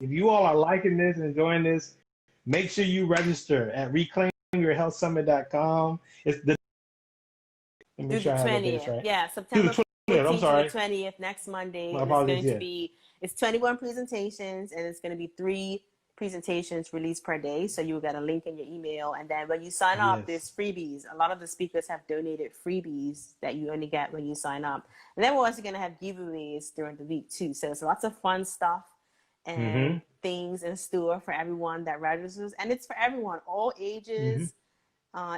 if you all are liking this and enjoying this, make sure you register at reclaimyourhealthsummit.com. It's the through the 20th. Right. Yeah, September 14th to the 20th, next Monday. And it's going to be, it's 21 presentations, and it's going to be 3 presentations released per day. So you'll get a link in your email. And then when you sign up, there's freebies. A lot of the speakers have donated freebies that you only get when you sign up. And then we're also going to have giveaways during the week too. So it's lots of fun stuff and things in store for everyone that registers. And it's for everyone, all ages,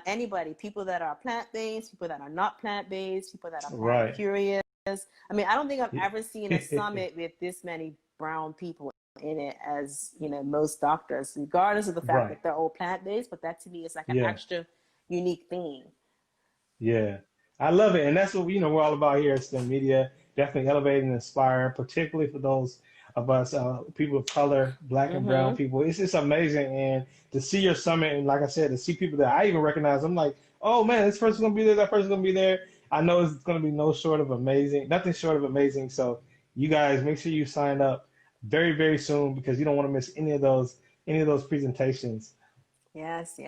anybody, people that are plant-based, people that are not plant-based, people that are plant curious. I mean, I don't think I've ever seen a summit with this many brown people in it as, you know, most doctors, regardless of the fact that they're all plant-based, but that to me is like an extra unique thing. Yeah, I love it. And that's what, you know, we're all about here at STEMedia, definitely elevating and inspiring, particularly for those of us, people of color, Black and brown people. It's just amazing. And to see your summit, and like I said, to see people that I even recognize, I'm like, oh man, this person's going to be there, that person's going to be there. I know it's going to be nothing short of amazing. So you guys, make sure you sign up very, very soon, because you don't want to miss any of those presentations. Yes.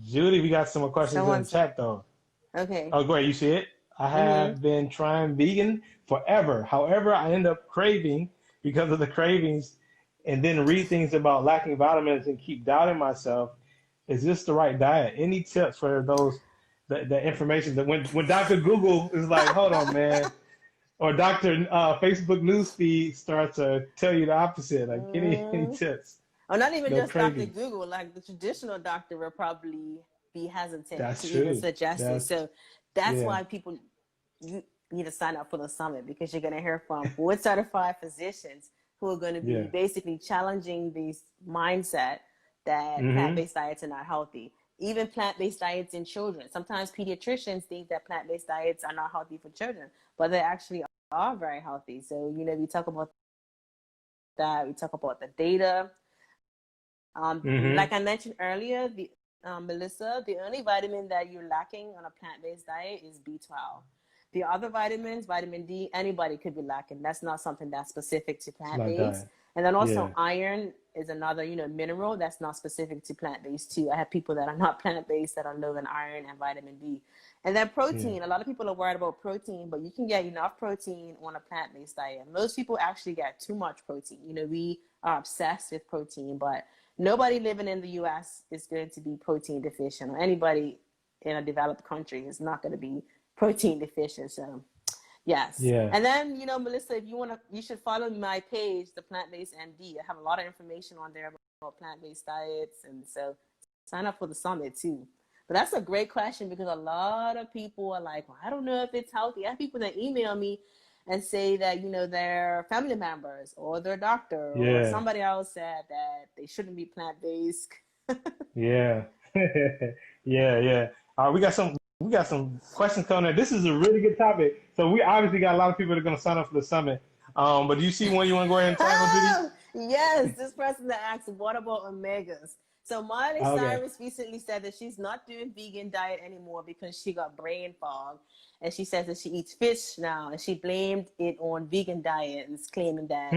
Judy, we got some more questions in the chat though. Okay. Oh, great. You see it? I have been trying vegan forever. However, I end up craving because of the cravings, and then read things about lacking vitamins and keep doubting myself. Is this the right diet? Any tips for those, the information that when Dr. Google is like, hold on, man, or Dr. Facebook newsfeed starts to tell you the opposite? Like, any tips? Or not even just cravings. Dr. Google, like the traditional doctor will probably be hesitant to even suggest it. So that's why people, you need to sign up for the summit, because you're going to hear from board certified physicians who are going to be basically challenging this mindset that plant-based diets are not healthy. Even plant-based diets in children. Sometimes pediatricians think that plant-based diets are not healthy for children, but they actually are very healthy. So, you know, we talk about that. We talk about the data. Like I mentioned earlier, Melissa, the only vitamin that you're lacking on a plant-based diet is B12. the other vitamins, vitamin D, anybody could be lacking. That's not something that's specific to plant-based. And then also iron is another, mineral that's not specific to plant-based too. I have people that are not plant-based that are low in iron and vitamin D. And then protein. A lot of people are worried about protein, but you can get enough protein on a plant-based diet. Most people actually get too much protein. We are obsessed with protein, but nobody living in the U.S. is going to be protein deficient, or anybody in a developed country is not going to be protein deficient. So yes. And then, Melissa, if you want to, you should follow my page, the Plant-Based MD. I have a lot of information on there about plant-based diets. And so sign up for the summit too. But that's a great question, because a lot of people are like, well, I don't know if it's healthy. I have people that email me and say that, their family members or their doctor or somebody else said that they shouldn't be plant-based. Yeah. We got some questions coming in. This is a really good topic. So we obviously got a lot of people that are going to sign up for the summit. But do you see one you want to go ahead and tackle, Judy? Yes, this person that asked, what about omegas? So Miley Cyrus recently said that she's not doing vegan diet anymore because she got brain fog. And she says that she eats fish now. And she blamed it on vegan diet and is claiming that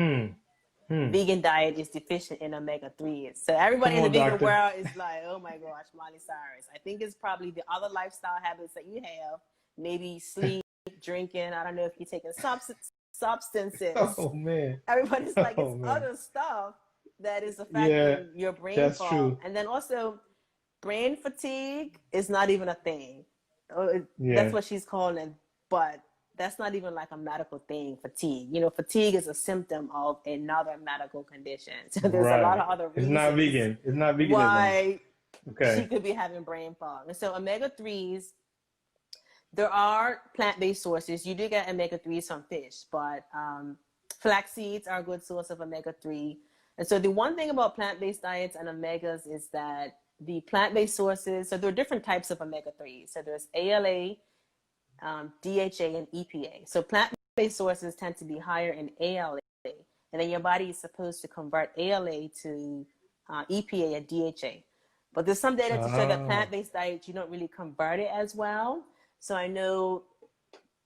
vegan diet is deficient in omega-3s. So everybody in the vegan world is like, oh my gosh, Miley Cyrus. I think it's probably the other lifestyle habits that you have. Maybe sleep, drinking. I don't know if you're taking substances. Oh, man. Everybody's like, it's other stuff that is affecting your brain fog. True. And then also, brain fatigue is not even a thing. That's what she's calling it. But that's not even like a medical thing, fatigue. Fatigue is a symptom of another medical condition. So there's a lot of other reasons. It's not vegan. Why she could be having brain fog. And so omega-3s, there are plant-based sources. You do get omega-3s from fish, but flax seeds are a good source of omega-3. And so the one thing about plant-based diets and omegas is that the plant-based sources, so there are different types of omega-3s. So there's ALA, DHA, and EPA. So plant-based sources tend to be higher in ALA, and then your body is supposed to convert ALA to EPA and DHA. But there's some data to show that plant-based diets, you don't really convert it as well. So I know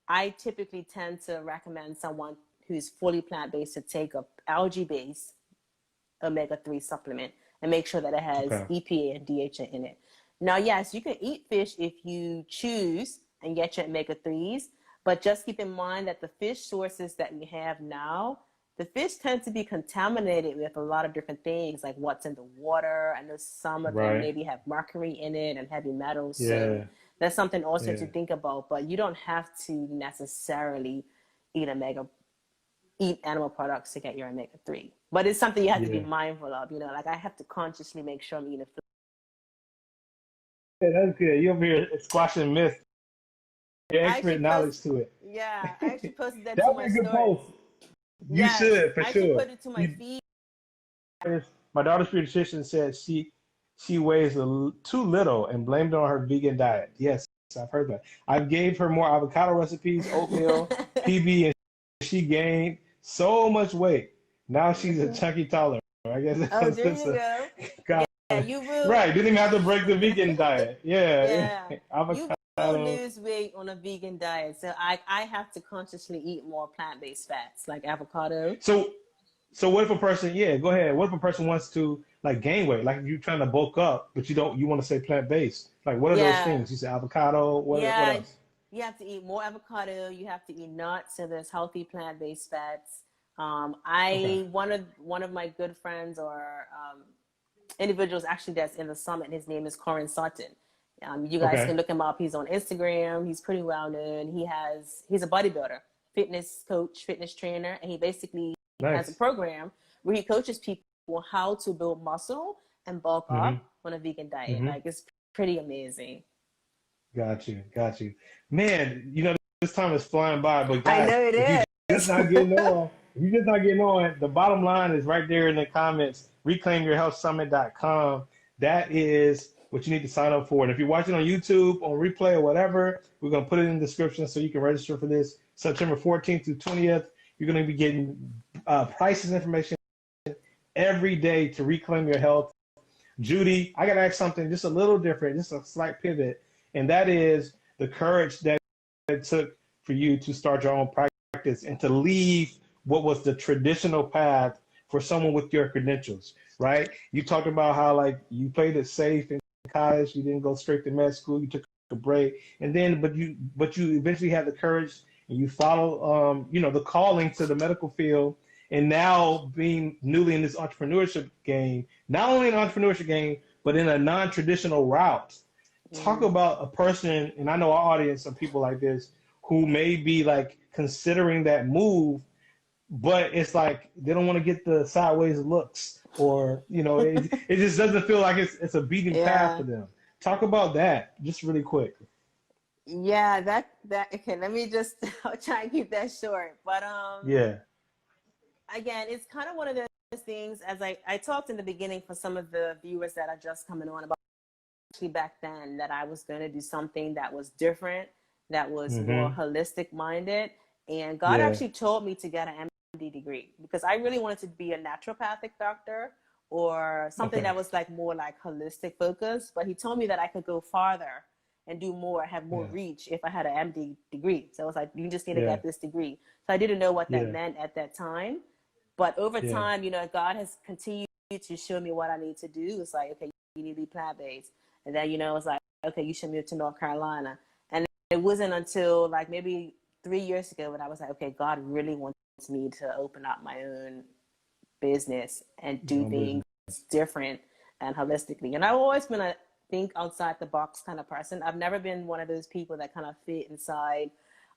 I typically tend to recommend someone who's fully plant-based to take a algae-based omega-3 supplement and make sure that it has EPA and DHA in it. Now, yes, you can eat fish if you choose and get your omega-3s, but just keep in mind that the fish sources that we have now, the fish tend to be contaminated with a lot of different things, like what's in the water. I know some of them maybe have mercury in it and heavy metals. So that's something also to think about, but you don't have to necessarily eat animal products to get your omega-3. But it's something you have to be mindful of. Like I have to consciously make sure I'm eating food. That's good. You're over here squashing myths. Your expert knowledge to it. Yeah, I actually posted that to my story. Post. You should, for sure. I should put it to my feed. My daughter's pediatrician said she weighs too little and blamed it on her vegan diet. Yes, I've heard that. I gave her more avocado recipes, oatmeal, PB, and she gained so much weight. Now she's a chunky toddler. I guess. Oh, there you go. God. Yeah, you will. Right, didn't even have to break the vegan diet. Yeah. You will lose weight on a vegan diet. So I have to consciously eat more plant-based fats like avocado. So what if a person, go ahead. What if a person wants to like gain weight? Like if you're trying to bulk up, but you want to say plant-based. Like what are those things? You say avocado, what else? You have to eat more avocado. You have to eat nuts. So there's healthy plant-based fats. One of my good friends or individuals actually that's in the summit, his name is Colin Sutton. You guys can look him up. He's on Instagram. He's pretty well known. He's a bodybuilder, fitness coach, fitness trainer, and he basically has a program where he coaches people how to build muscle and bulk up on a vegan diet. Like it's pretty amazing. Got you. Man, this time is flying by, but guys, I know it is. You're just not getting on. The bottom line is right there in the comments, reclaimyourhealthsummit.com. That is what you need to sign up for. And if you're watching on YouTube, on replay or whatever, we're going to put it in the description so you can register for this. September 14th through 20th, you're going to be getting prices information every day to reclaim your health. Judy, I got to ask something just a little different, just a slight pivot, and that is the courage that it took for you to start your own practice and to leave what was the traditional path for someone with your credentials, right? You talked about how like you played it safe in college, you didn't go straight to med school, you took a break, and then but you eventually had the courage and you follow the calling to the medical field, and now being newly in this entrepreneurship game, not only an entrepreneurship game, but in a non-traditional route. Talk about a person, and I know our audience of people like this who may be like considering that move, but it's like they don't want to get the sideways looks, or it just doesn't feel like it's a beaten path for them. Talk about that just really quick. Yeah, that okay, let me just I'll try and keep that short. But again, it's kind of one of those things, as I talked in the beginning for some of the viewers that are just coming on, about actually back then, that I was going to do something that was different, that was more holistic minded. And God actually told me to get an MD degree because I really wanted to be a naturopathic doctor or something that was like more like holistic focus. But he told me that I could go farther and do more, have more reach if I had an MD degree. So I was like, you just need to get this degree. So I didn't know what that meant at that time. But over time, God has continued to show me what I need to do. It's like, okay, you need to be plant-based. And then, it's like, okay, you should move to North Carolina. And it wasn't until like maybe 3 years ago when I was like, okay, God really wants me to open up my own business and do things different and holistically. And I've always been a think outside the box kind of person. I've never been one of those people that kind of fit inside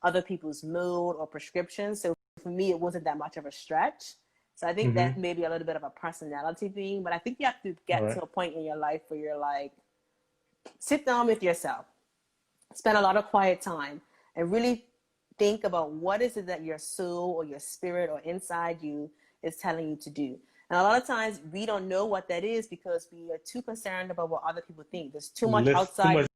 other people's mood or prescriptions. So for me, it wasn't that much of a stretch. So I think that may be a little bit of a personality thing, but I think you have to get to a point in your life where you're like, sit down with yourself, spend a lot of quiet time, and really think about what is it that your soul or your spirit or inside you is telling you to do. And a lot of times we don't know what that is because we are too concerned about what other people think. There's too much outside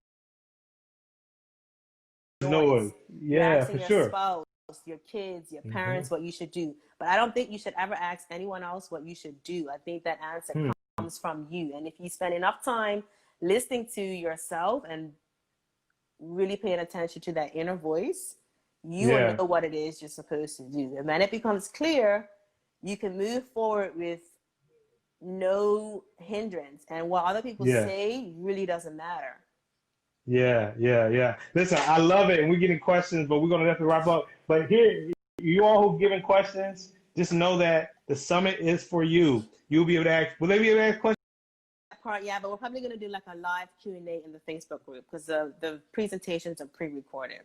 noise. Yeah, you're asking for your sure. spouse, your kids, your parents what you should do. But I don't think you should ever ask anyone else what you should do. I think that answer comes from you. And if you spend enough time listening to yourself and really paying attention to that inner voice, you will know what it is you're supposed to do. And when it becomes clear, you can move forward with no hindrance. And what other people say really doesn't matter. Yeah. Listen, I love it. And we're getting questions, but we're going to have to wrap up. But here, you all who've given questions, just know that the summit is for you. You'll be able to ask, will they be able to ask questions? Yeah, but we're probably going to do like a live Q&A in the Facebook group because the presentations are pre-recorded.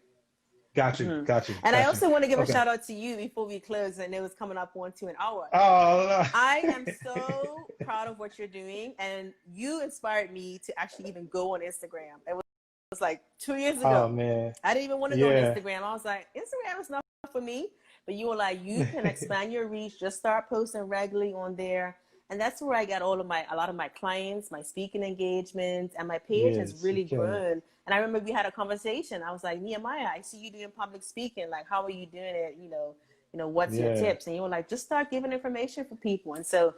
Got you. And I also want to give a shout out to you before we close. I know it's coming up on to an hour. Oh, no. I am so proud of what you're doing. And you inspired me to actually even go on Instagram. It was like 2 years ago. Oh, man. I didn't even want to go on Instagram. I was like, Instagram is not for me. But you were like, you can expand your reach. Just start posting regularly on there. And that's where I got a lot of my clients, my speaking engagements, and my page has really grown. And I remember we had a conversation. I was like, Nehemiah, I see you doing public speaking. Like, how are you doing it? What's your tips? And you were like, just start giving information for people. And so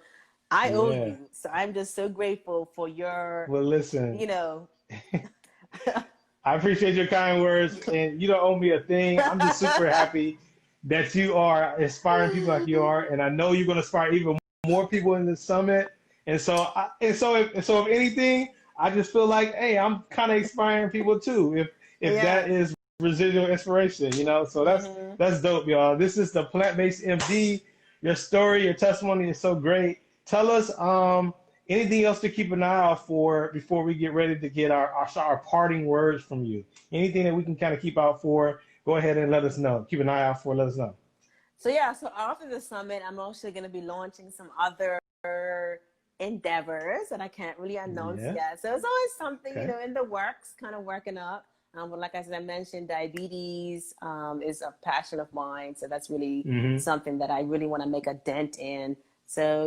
I owe you. So I'm just so grateful for your, listen, I appreciate your kind words, and you don't owe me a thing. I'm just super happy that you are inspiring people like you are. And I know you're going to inspire even more people in the summit. And so if anything, I just feel like, hey, I'm kind of inspiring people too. If that is residual inspiration, so that's dope, y'all. This is the Plant-Based MD. Your story, your testimony is so great. Tell us anything else to keep an eye out for before we get ready to get our parting words from you. Anything that we can kind of keep out for, go ahead and let us know. Keep an eye out for, let us know. So after the summit, I'm also going to be launching some other endeavors that I can't really announce yet. So it's always something, in the works, kind of working up. But like I mentioned, diabetes is a passion of mine. So that's really something that I really want to make a dent in. So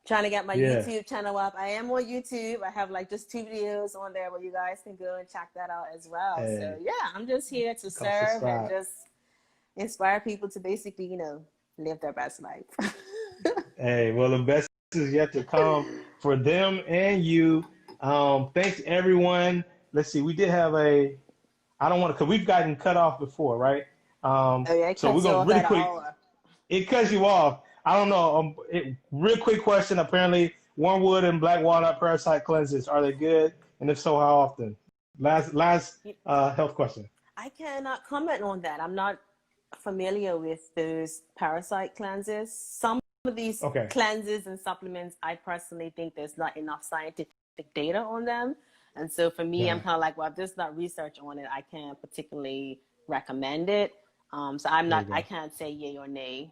trying to get my YouTube channel up. I am on YouTube. I have like just 2 videos on there where you guys can go and check that out as well. So I'm just here to serve and just inspire people to basically, live their best life. Hey, well, the best is yet to come for them and you. Thanks, everyone. Let's see. We did have I don't want to, because we've gotten cut off before, right? Oh yeah, it So we're cuts you going off to really at an quick. hour. It cuts you off. I don't know. Real quick question. Apparently, wormwood and black walnut parasite cleanses, are they good? And if so, how often? Last health question. I cannot comment on that. I'm not familiar with those parasite cleanses. Some of these Okay. cleanses and supplements, I personally think there's not enough scientific data on them. And so for me, I'm kind of like, well, if there's not research on it, I can't particularly recommend it. So I can't say yay or nay.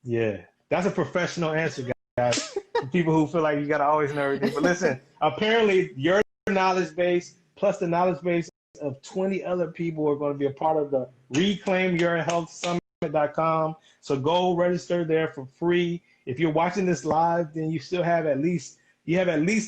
Yeah, that's a professional answer, guys. For people who feel like you got to always know everything. But listen, apparently your knowledge base plus the knowledge base of 20 other people are going to be a part of the Reclaim Your Health Summit.com. So go register there for free. If you're watching this live, then you still have at least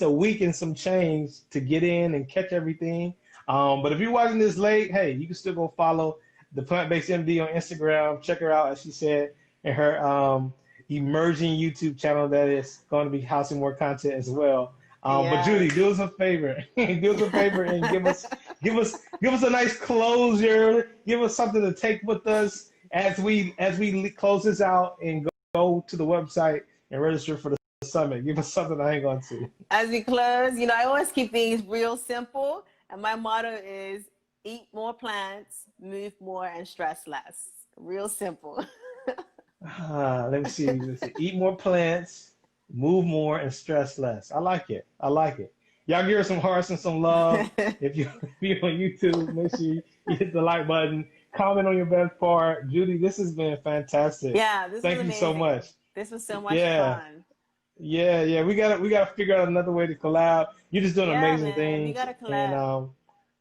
a week and some change to get in and catch everything. But if you're watching this late, hey, you can still go follow the Plant-Based MD on Instagram. Check her out, as she said, and her emerging YouTube channel that is going to be housing more content as well. But Judy, do us a favor. Do us a favor and give us a nice closure. Give us something to take with us as we close this out and go to the website and register for the summit. Give us something to hang on to. As we close, I always keep things real simple, and my motto is eat more plants, move more, and stress less. Real simple. Let me see. Eat more plants, move more, and stress less. I like it. Y'all give her some hearts and some love. If you're on YouTube, make sure you hit the like button. Comment on your best part. Judy, this has been fantastic. Yeah, this Thank was you amazing. so much. This was so much fun. Yeah. We gotta figure out another way to collab. You're just doing amazing things. We gotta collab.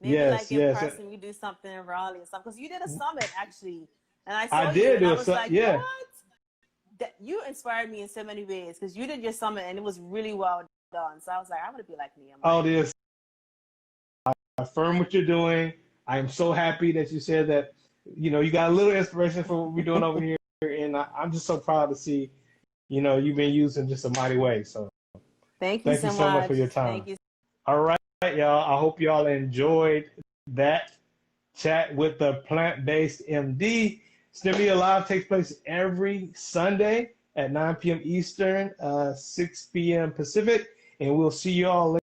And maybe in person we do something in Raleigh and stuff. Because you did a summit actually, and I saw you and I was like, what? You inspired me in so many ways because you did your summit and it was really well done. So I was like, I want to be like me. I affirm what you're doing. I am so happy that you said that. You got a little inspiration for what we're doing over here, and I'm just so proud to see. You've been used in just a mighty way. So thank you so much for your time. Thank you. All right, y'all. I hope y'all enjoyed that chat with the Plant-Based MD. STEMedia Live takes place every Sunday at 9 p.m. Eastern, 6 p.m. Pacific, and we'll see you all later.